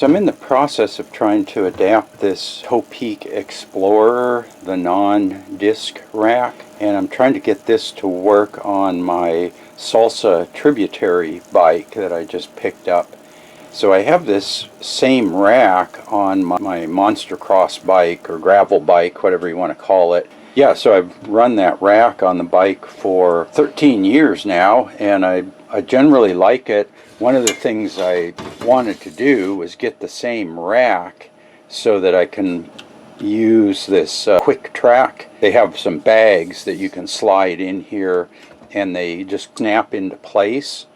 So I'm in the process of trying to adapt this Topeak Explorer, the non-disc rack, and I'm trying to get this to work on my Salsa Tributary bike that I just picked up. So I have this same rack on my Monster Cross bike or gravel bike, whatever you want to call it. Yeah, so I've run that rack on the bike for 13 years now, and I generally like it. One of the things I wanted to do was get the same rack so that I can use this QuickTrack. They have some bags that you can slide in here and they just snap into place.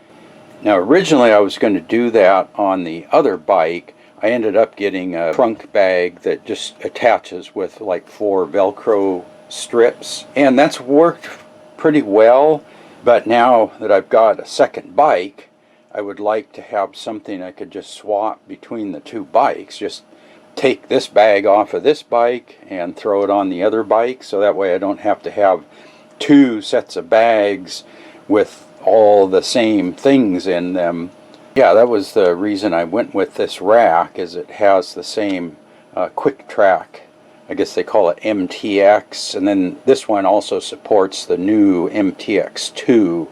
Now originally I was going to do that on the other bike. I ended up getting a trunk bag that just attaches with like 4 Velcro strips, and that's worked pretty well. But now that I've got a second bike, I would like to have something I could just swap between the two bikes. Just take this bag off of this bike and throw it on the other bike, so that way I don't have to have 2 sets of bags with all the same things in them. Yeah, that was the reason I went with this rack, is it has the same QuickTrack. I guess they call it MTX, and then this one also supports the new MTX2.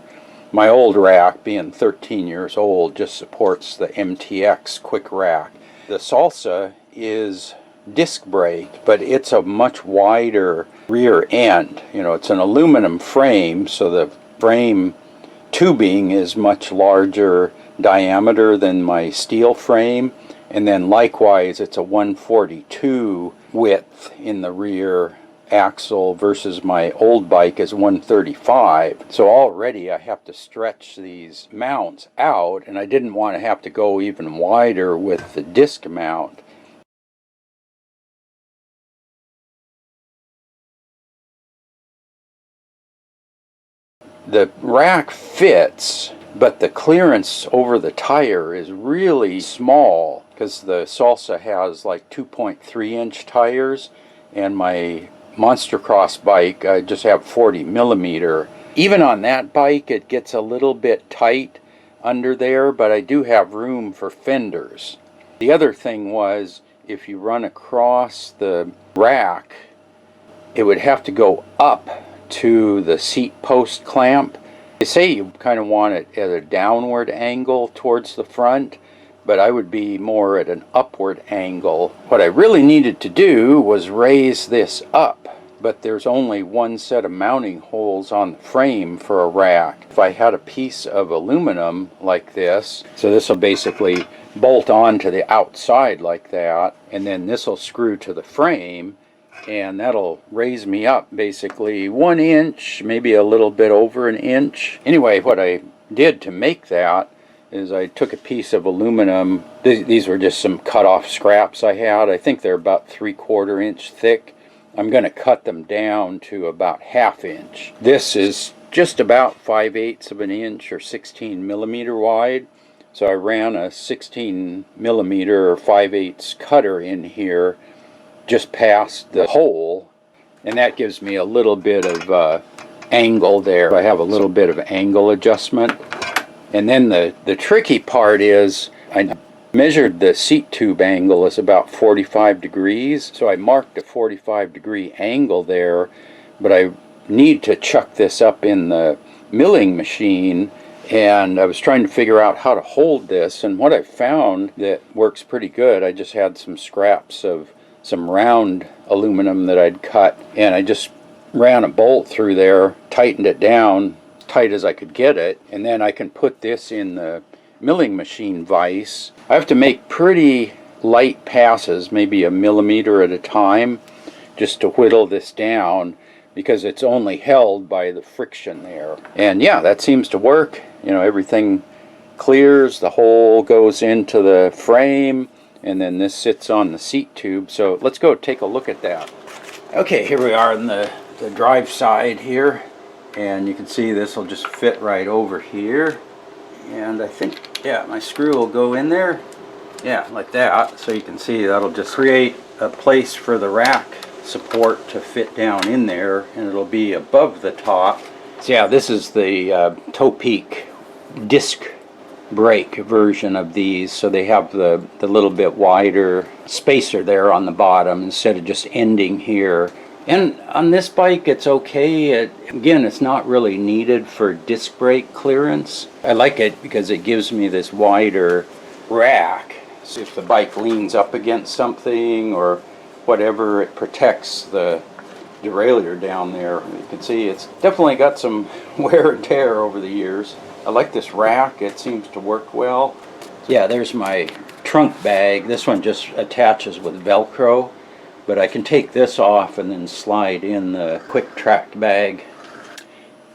My old rack, being 13 years old, just supports the MTX quick rack. The Salsa is disc brake, but it's a much wider rear end. You know, it's an aluminum frame, so the frame tubing is much larger diameter than my steel frame, and then likewise it's a 142 width in the rear axle versus my old bike is 135. So already I have to stretch these mounts out, and I didn't want to have to go even wider with the disc mount. The rack fits, but the clearance over the tire is really small because the Salsa has like 2.3 inch tires, and my Monster Cross bike I just have 40 millimeter. Even on that bike it gets a little bit tight under there, but I do have room for fenders. The other thing was, if you run across the rack, it would have to go up to the seat post clamp. They say you kind of want it at a downward angle towards the front, but I would be more at an upward angle. What I really needed to do was raise this up, but there's only one set of mounting holes on the frame for a rack. If I had a piece of aluminum like this, so this will basically bolt on to the outside like that, and then this will screw to the frame, and that'll raise me up basically 1 inch, maybe a little bit over 1 inch. Anyway, what I did to make that is I took a piece of aluminum. These were just some cut off scraps I had. I think they're about 3/4 inch thick. I'm going to cut them down to about 1/2 inch. This is just about 5/8 of an inch or 16 millimeter wide. So I ran a 16 millimeter or 5/8 cutter in here just past the hole, and that gives me a little bit of angle there. I have a little bit of angle adjustment. And then the tricky part is I measured the seat tube angle as about 45 degrees, so I marked a 45-degree angle there, but I need to chuck this up in the milling machine, and I was trying to figure out how to hold this, and what I found that works pretty good, I just had some scraps of some round aluminum that I'd cut, and I just ran a bolt through there, tightened it down tight as I could get it, and then I can put this in the milling machine vise. I have to make pretty light passes, maybe 1 millimeter at a time, just to whittle this down, because it's only held by the friction there. And yeah, that seems to work. You know, everything clears, the hole goes into the frame, and then this sits on the seat tube. So let's go take a look at that. Okay, here we are on the drive side here, and you can see this will just fit right over here, and I think, yeah, my screw will go in there, yeah, like that. So you can see that'll just create a place for the rack support to fit down in there, and it'll be above the top. So yeah, this is the Topeak disc brake version of these, so they have the little bit wider spacer there on the bottom instead of just ending here. And on this bike it's okay. Again, it's not really needed for disc brake clearance. I like it because it gives me this wider rack, so if the bike leans up against something or whatever, it protects the derailleur down there. You can see it's definitely got some wear and tear over the years. I like this rack, it seems to work well. Yeah, there's my trunk bag. This one just attaches with Velcro, but I can take this off and then slide in the QuickTrack bag.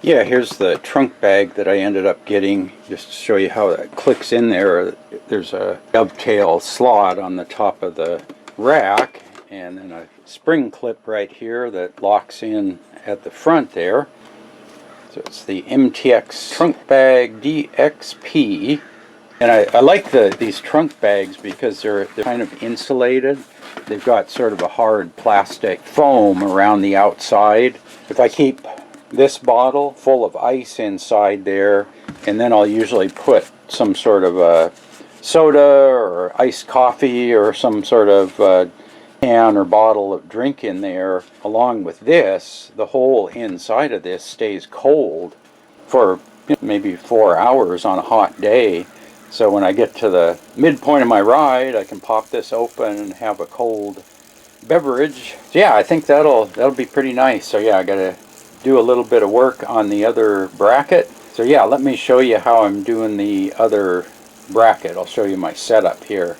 Yeah, here's the trunk bag that I ended up getting, just to show you how that clicks in there. There's a dovetail slot on the top of the rack, and then a spring clip right here that locks in at the front there. So it's the MTX Trunk Bag DXP. And I like these trunk bags because they're kind of insulated. They've got sort of a hard plastic foam around the outside. If I keep this bottle full of ice inside there, and then I'll usually put some sort of a soda or iced coffee or some sort of can or bottle of drink in there along with this, the whole inside of this stays cold for maybe 4 hours on a hot day. So when I get to the midpoint of my ride, I can pop this open and have a cold beverage. So yeah, I think that'll be pretty nice. So yeah, I gotta do a little bit of work on the other bracket. So yeah, let me show you how I'm doing the other bracket. I'll show you my setup here.